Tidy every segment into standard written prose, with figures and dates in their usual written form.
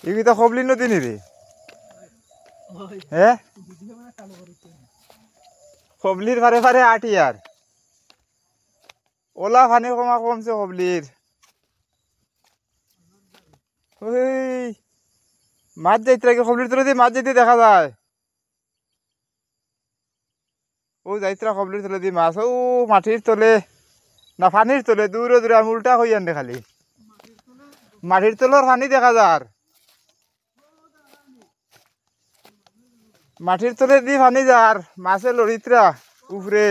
ইবি তো খবলি নদী নি রে হ্যাঁ খবলির ফারে ফারে আটিয়ার ওলা ফানি কমা কমছে খবলির ওই মাছ যাইতে লাগে খবলির তলে দিয়ে মাছ যাইতে দেখা যায় ও যাইতরা খবলির তলে দিয়ে মাছ ও মাটির তলে না ফানির তলে দূরে দূরে আমি উল্টা হই আনতে খালি মাটির তলর ফানি দেখা যার মাটির তলে দিয়ে ফানি যার মাছে লড়িতরা উপরে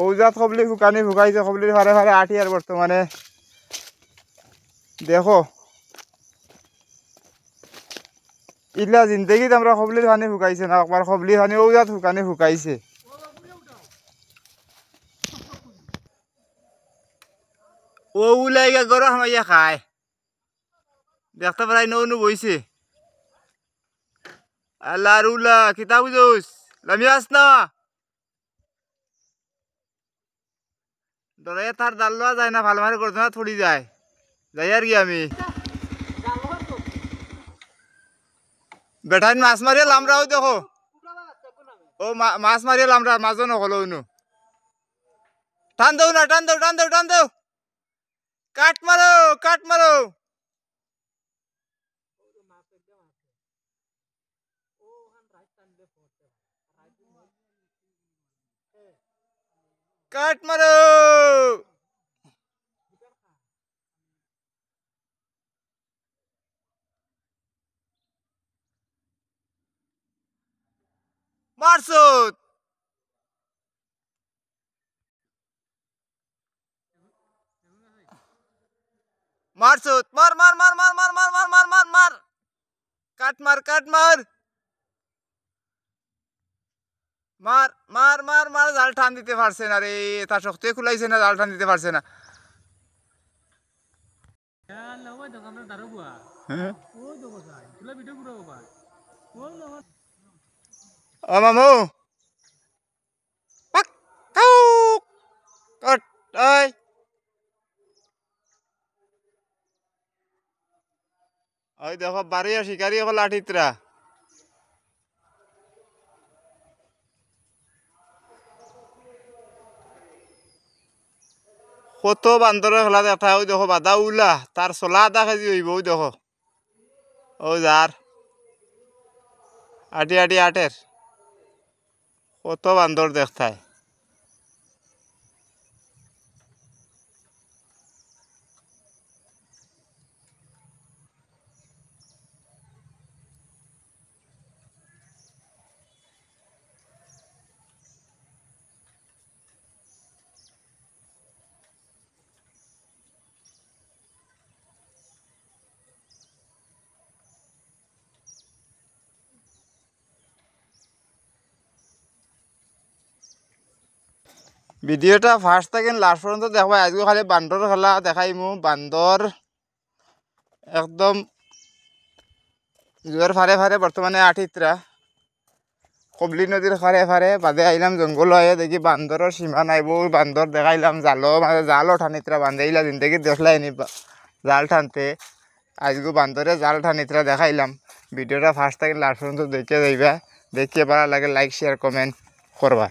ঔজাত খবলি ফুকানি ফুকাইছে খবলির ফারে ফারে আটিয়ার বর্তমানে দেখো ইলা জিন্দগিত আমরা খবলির ফানি ফুকাইছে না একবার খবলির ফানি ঔজাত ফুকানি ফুকাইছে ও উলাইগা গরম হামাইয়া খায় দেখতে পারাই নৌনু বইছে আল্লাহ রুলা কিতাব জোস লামিয়াস না ধরে তার জাল লওয়া যায় না ভালো ভালো করতে না থড়ি যায় যাই আর কি আমি বেটাইন মাছ মারিয়ে লামরাও দেখো ও মাছ মারিয়ে লামরা মাছও নকলো নু টান দেও না টান দেও টান দেও টান দেও কাট মারো কাট মারো কাট মারো মারসুত মারসুত মার মার মার মার মার মার মার মার মার মার কাট মার কাট মার মার মার মার মার জাল টান দিতে পারছে না রে তার শক্তি খুলাইছে না জাল টান দিতে পারছে না ও মামু ওই দেখো বাড়িয়া শিকারি হল লাঠিতরা কত বান্দরের খেলা দেখা ওই দেখো বাদা উলা তার চলা আধা কেজি হইব ওই দেখো ওই যার আটি আটি আটের কত বান্দর দেখতায় ভিডিওটা ফার্স্ট থেকে লাস্ট পর্যন্ত দেখবা আজকে খালি বান্দর খেলা দেখাইমু বান্দর একদম জুয়ার ফারে ফারে বর্তমানে আঠিতরা কবলি নদীর ফারে ফারে বাদে আইলাম জঙ্গল হয়ে দেখি বান্দরের সীমা নাই বউ বান্দর দেখাইলাম জালও মানে জালও ঠানিতরা বান্ধাইলা জিন্দগি দেখলাই নি জাল টানতে আজকে বান্দরে জাল ঠানিতরা দেখাইলাম ভিডিওটা ফার্স্ট থেকে লাস্ট পর্যন্ত দেখে যাইবা দেখিয়ে ভালো লাগে লাইক শেয়ার কমেন্ট করবা।